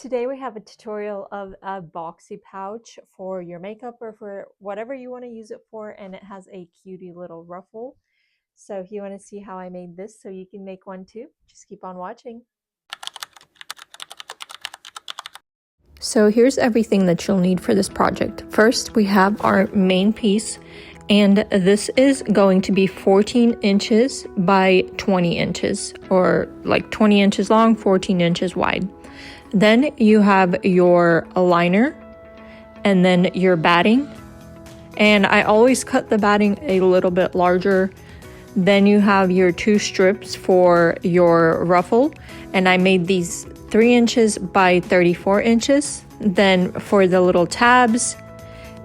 Today we have a tutorial of a boxy pouch for your makeup or for whatever you want to use it for, and it has a cutie little ruffle. So if you want to see how I made this so you can make one too, just keep on watching. So here's everything that you'll need for this project. First, we have our main piece, and this is going to be 14 inches by 20 inches, or like 20 inches long, 14 inches wide. Then you have your liner, and then your batting. And I always cut the batting a little bit larger. Then you have your 2 strips for your ruffle, and I made these 3 inches by 34 inches. Then for the little tabs,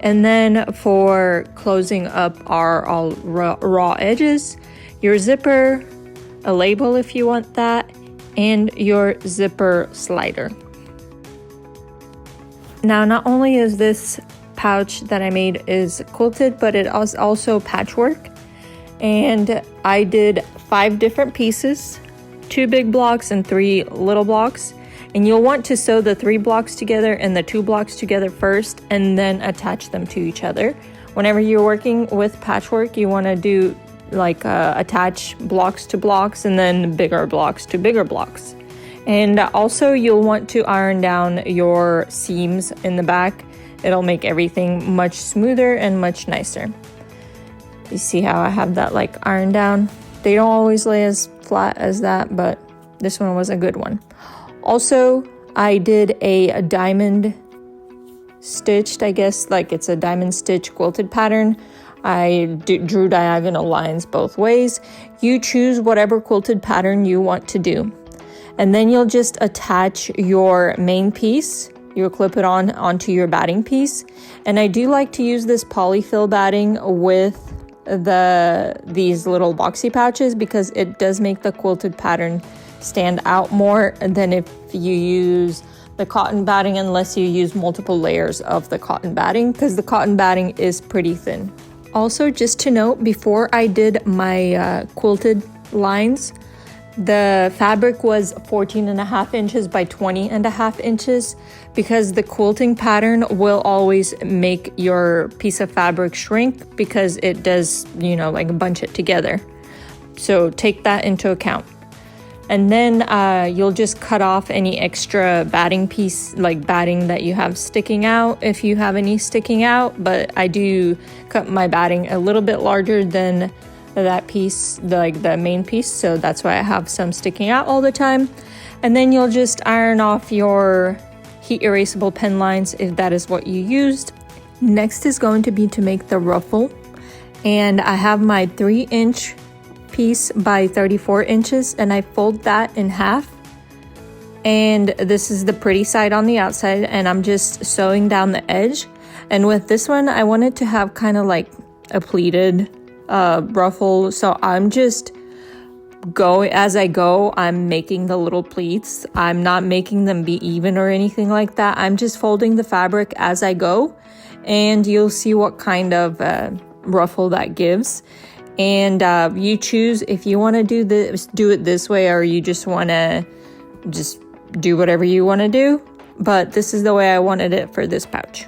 and then for closing up our all raw edges, your zipper, a label if you want that, and your zipper slider. Now, not only is this pouch that I made is quilted, but it is also patchwork. And I did 5 different pieces, 2 big blocks and 3 little blocks. And you'll want to sew the 3 blocks together and the 2 blocks together first, and then attach them to each other. Whenever you're working with patchwork, you want to do like attach blocks to blocks and then bigger blocks to bigger blocks. And also you'll want to iron down your seams in the back. It'll make everything much smoother and much nicer. You see how I have that like ironed down? They don't always lay as flat as that, but this one was a good one. Also, I did a diamond stitched, I guess, like it's a diamond stitch quilted pattern. I drew diagonal lines both ways. You choose whatever quilted pattern you want to do. And then you'll just attach your main piece. You'll clip it onto your batting piece. And I do like to use this polyfill batting with these little boxy pouches because it does make the quilted pattern stand out more than if you use the cotton batting, unless you use multiple layers of the cotton batting, because the cotton batting is pretty thin. Also, just to note, before I did my quilted lines, the fabric was 14.5 inches by 20.5 inches because the quilting pattern will always make your piece of fabric shrink because it does, like bunch it together. So take that into account. And then you'll just cut off any extra batting piece, like batting that you have sticking out, if you have any sticking out. But I do cut my batting a little bit larger than that piece, like the main piece. So that's why I have some sticking out all the time. And then you'll just iron off your heat erasable pen lines if that is what you used. Next is going to be to make the ruffle. And I have my 3-inch piece by 34 inches, and I fold that in half, and this is the pretty side on the outside, and I'm just sewing down the edge. And with this one, I wanted to have kind of like a pleated ruffle, so I'm just as I go, I'm making the little pleats. I'm not making them be even or anything like that. I'm just folding the fabric as I go, and you'll see what kind of ruffle that gives. And you choose if you want to do it this way, or you just want to just do whatever you want to do. But this is the way I wanted it for this pouch.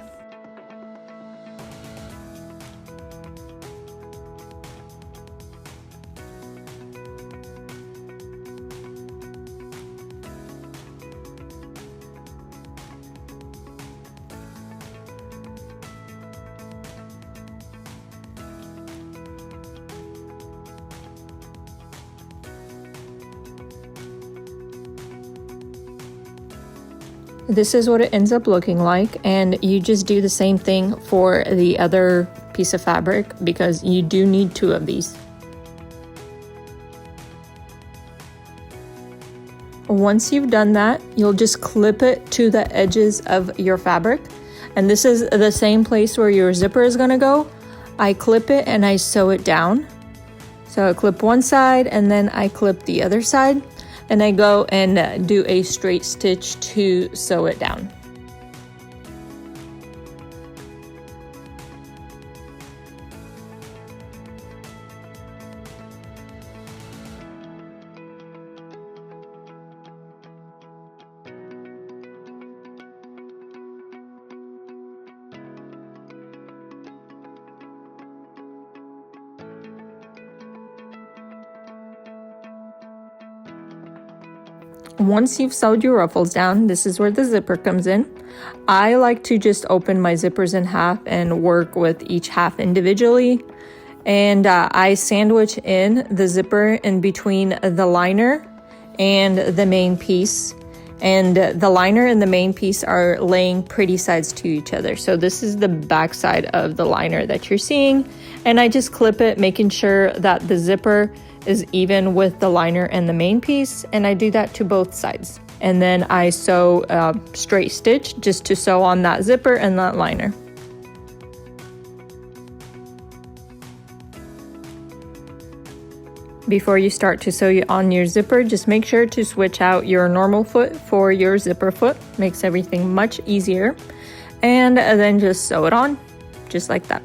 This is what it ends up looking like, and you just do the same thing for the other piece of fabric because you do need 2 of these. Once you've done that, you'll just clip it to the edges of your fabric, and this is the same place where your zipper is going to go. I clip it and I sew it down. So I clip one side and then I clip the other side. And I go and do a straight stitch to sew it down. once you've sewed your ruffles down, this is where the zipper comes in. I like to just open my zippers in half and work with each half individually. And I sandwich in the zipper in between the liner and the main piece. And the liner and the main piece are laying pretty sides to each other. So this is the back side of the liner that you're seeing. And I just clip it, making sure that the zipper is even with the liner and the main piece. And I do that to both sides. And then I sew a straight stitch just to sew on that zipper and that liner. Before you start to sew on your zipper, just make sure to switch out your normal foot for your zipper foot. Makes everything much easier. And then just sew it on, just like that.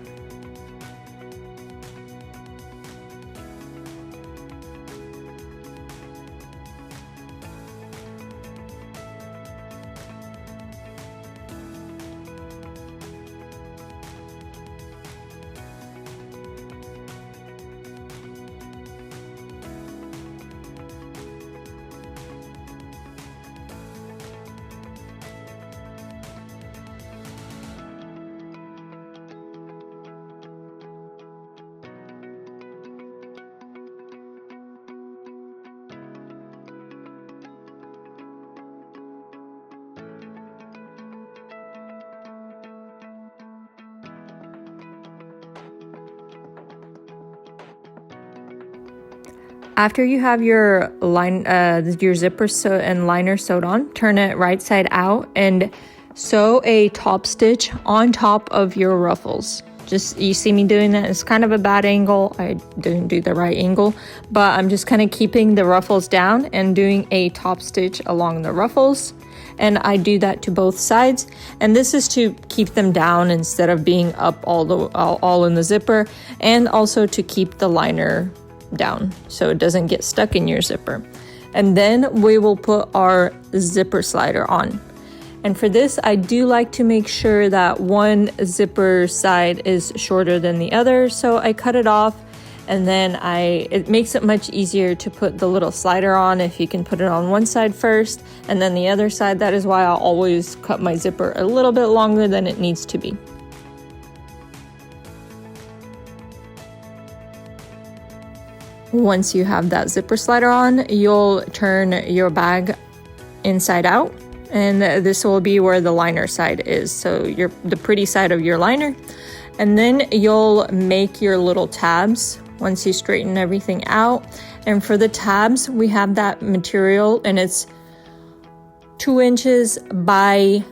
After you have your zipper and liner sewed on, turn it right side out and sew a top stitch on top of your ruffles. Just, you see me doing that, it's kind of a bad angle. I didn't do the right angle, but I'm just kind of keeping the ruffles down and doing a top stitch along the ruffles. And I do that to both sides. And this is to keep them down instead of being up all in the zipper, and also to keep the liner down so it doesn't get stuck in your zipper. And then we will put our zipper slider on. And for this, I do like to make sure that one zipper side is shorter than the other, so I cut it off, and then it makes it much easier to put the little slider on if you can put it on one side first and then the other side. That is why I'll always cut my zipper a little bit longer than it needs to be. Once you have that zipper slider on, you'll turn your bag inside out, and this will be where the liner side is, so the pretty side of your liner. And then you'll make your little tabs once you straighten everything out. And for the tabs, we have that material, and it's 2 inches by,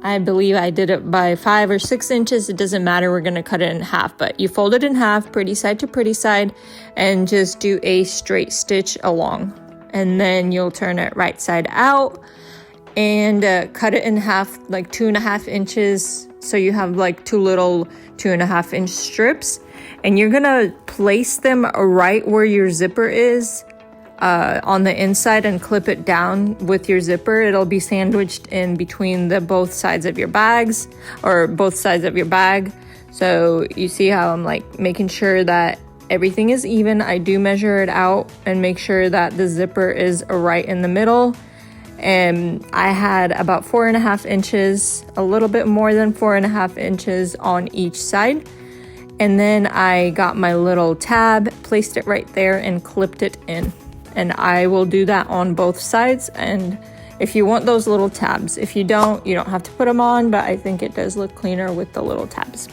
I believe I did it by 5 or 6 inches. It doesn't matter, we're gonna cut it in half, but you fold it in half, pretty side to pretty side, and just do a straight stitch along. And then you'll turn it right side out and cut it in half, like 2.5 inches. So you have like 2 little 2.5 inch strips, and you're gonna place them right where your zipper is on the inside and clip it down with your zipper. It'll be sandwiched in between both sides of your bags, or both sides of your bag. So you see how I'm like making sure that everything is even. I do measure it out and make sure that the zipper is right in the middle. And I had about 4.5 inches, a little bit more than 4.5 inches on each side. And then I got my little tab, placed it right there, and clipped it in. And I will do that on both sides. And if you want those little tabs, if you don't, you don't have to put them on, but I think it does look cleaner with the little tabs.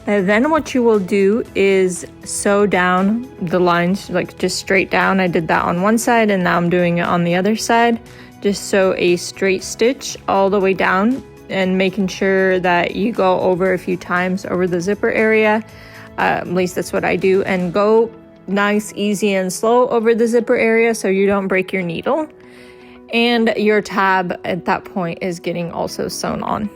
And then what you will do is sew down the lines, like just straight down. I did that on one side, and now I'm doing it on the other side. Just sew a straight stitch all the way down, and making sure that you go over a few times over the zipper area. At least that's what I do. And go nice, easy, and slow over the zipper area so you don't break your needle. And your tab at that point is getting also sewn on.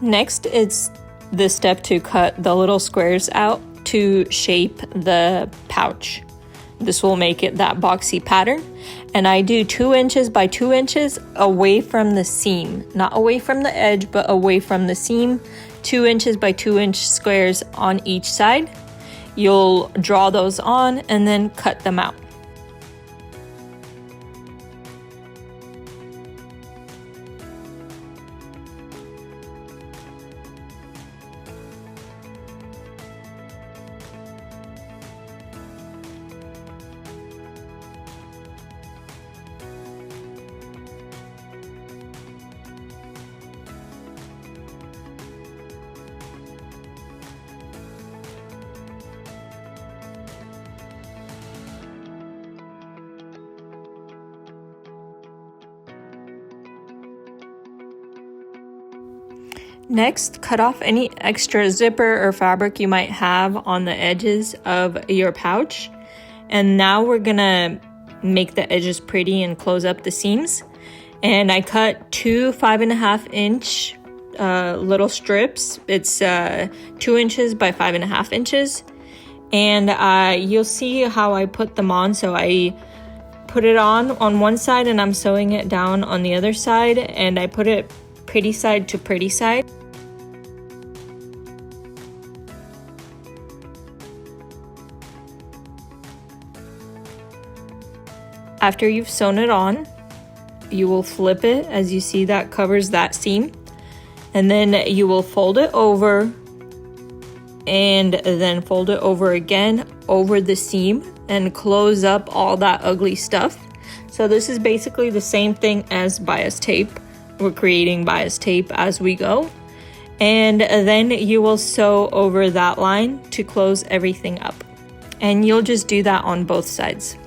Next, it's the step to cut the little squares out to shape the pouch. This will make it that boxy pattern. And I do 2 inches by 2 inches away from the seam, not away from the edge, but away from the seam. 2 inches by 2 inch squares on each side. You'll draw those on and then cut them out. Next, cut off any extra zipper or fabric you might have on the edges of your pouch. And now we're gonna make the edges pretty and close up the seams. And I cut 2 5.5 inch little strips. It's 2 inches by 5.5 inches. And you'll see how I put them on. So I put it on one side and I'm sewing it down on the other side, and I put it pretty side to pretty side. After you've sewn it on, you will flip it. As you see, that covers that seam. And then you will fold it over and then fold it over again over the seam and close up all that ugly stuff. So this is basically the same thing as bias tape. We're creating bias tape as we go. And then you will sew over that line to close everything up. And you'll just do that on both sides.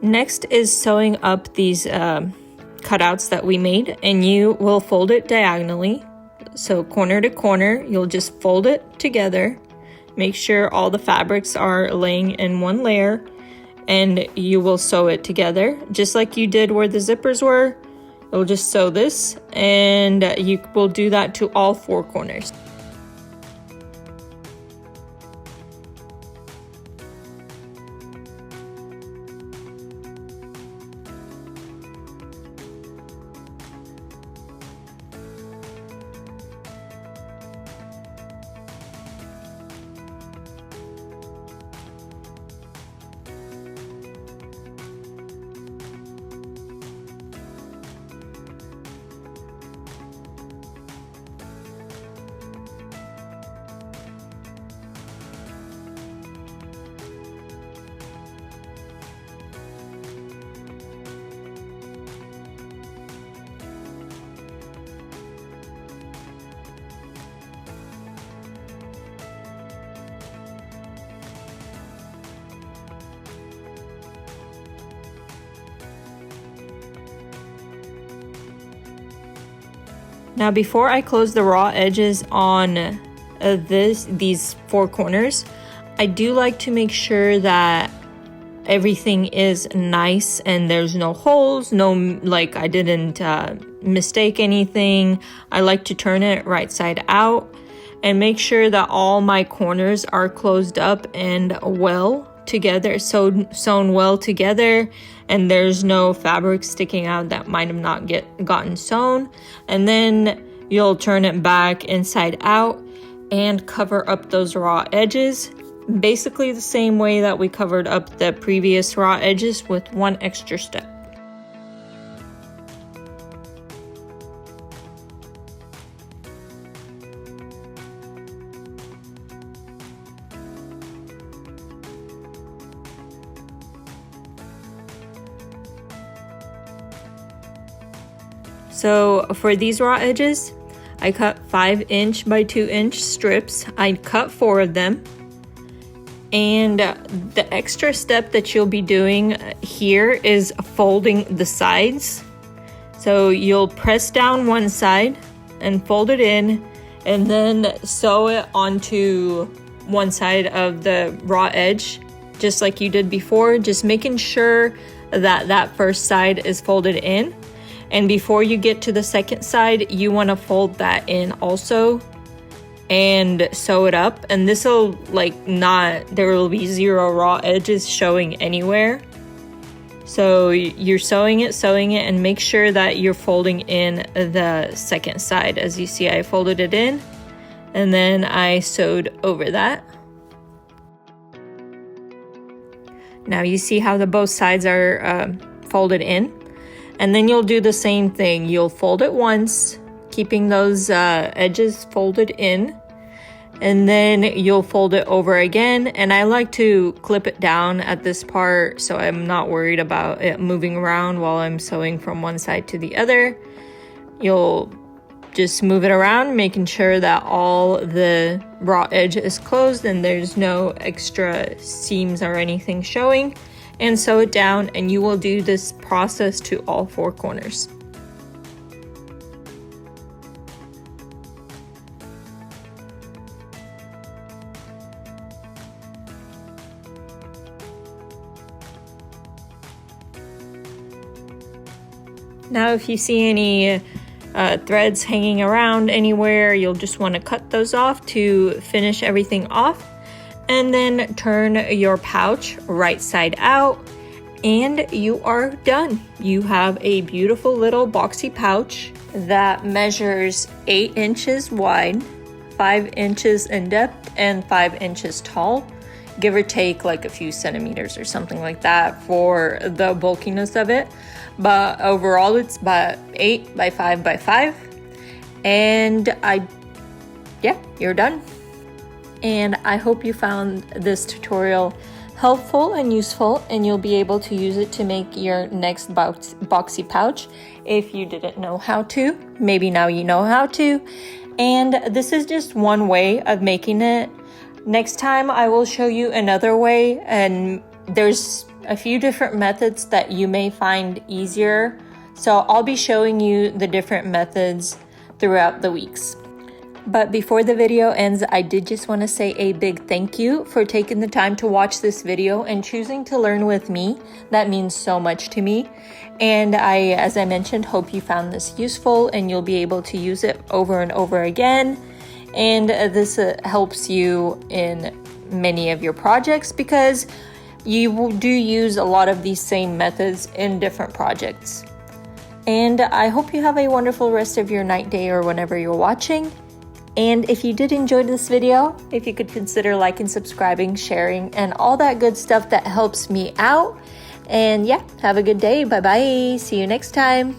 Next is sewing up these cutouts that we made, and you will fold it diagonally. So corner to corner, you'll just fold it together. Make sure all the fabrics are laying in one layer, and you will sew it together. Just like you did where the zippers were, you'll just sew this, and you will do that to all 4 corners. Now before I close the raw edges on these 4 corners, I do like to make sure that everything is nice and there's no holes, like I didn't mistake anything. I like to turn it right side out and make sure that all my corners are closed up and well together, sewn well together, and there's no fabric sticking out that might have not gotten sewn. And then you'll turn it back inside out and cover up those raw edges, basically the same way that we covered up the previous raw edges with one extra step. So for these raw edges, I cut 5" by 2" strips. I cut 4 of them. And the extra step that you'll be doing here is folding the sides. So you'll press down one side and fold it in, and then sew it onto one side of the raw edge, just like you did before, just making sure that that first side is folded in. And before you get to the second side, you want to fold that in also and sew it up. And this will there will be 0 raw edges showing anywhere. So you're sewing it, and make sure that you're folding in the second side. As you see, I folded it in and then I sewed over that. Now you see how both sides are folded in. And then you'll do the same thing. You'll fold it once, keeping those edges folded in, and then you'll fold it over again. And I like to clip it down at this part so I'm not worried about it moving around while I'm sewing from one side to the other. You'll just move it around, making sure that all the raw edge is closed and there's no extra seams or anything showing, and sew it down, and you will do this process to all 4 corners. Now if you see any threads hanging around anywhere, you'll just want to cut those off to finish everything off. And then turn your pouch right side out, and you are done. You have a beautiful little boxy pouch that measures 8 inches wide, 5 inches in depth, and 5 inches tall, give or take like a few centimeters or something like that for the bulkiness of it. But overall it's about 8 by 5 by 5, and you're done. And I hope you found this tutorial helpful and useful, and you'll be able to use it to make your next boxy pouch. If you didn't know how to, maybe now you know how to. And this is just one way of making it. Next time I will show you another way, and there's a few different methods that you may find easier. So I'll be showing you the different methods throughout the weeks. But before the video ends, I did just want to say a big thank you for taking the time to watch this video and choosing to learn with me. That means so much to me. And I, as I mentioned, hope you found this useful and you'll be able to use it over and over again. And this helps you in many of your projects because you do use a lot of these same methods in different projects. And I hope you have a wonderful rest of your night, day, or whenever you're watching. And if you did enjoy this video, if you could consider liking, subscribing, sharing, and all that good stuff that helps me out. And yeah, have a good day. Bye-bye. See you next time.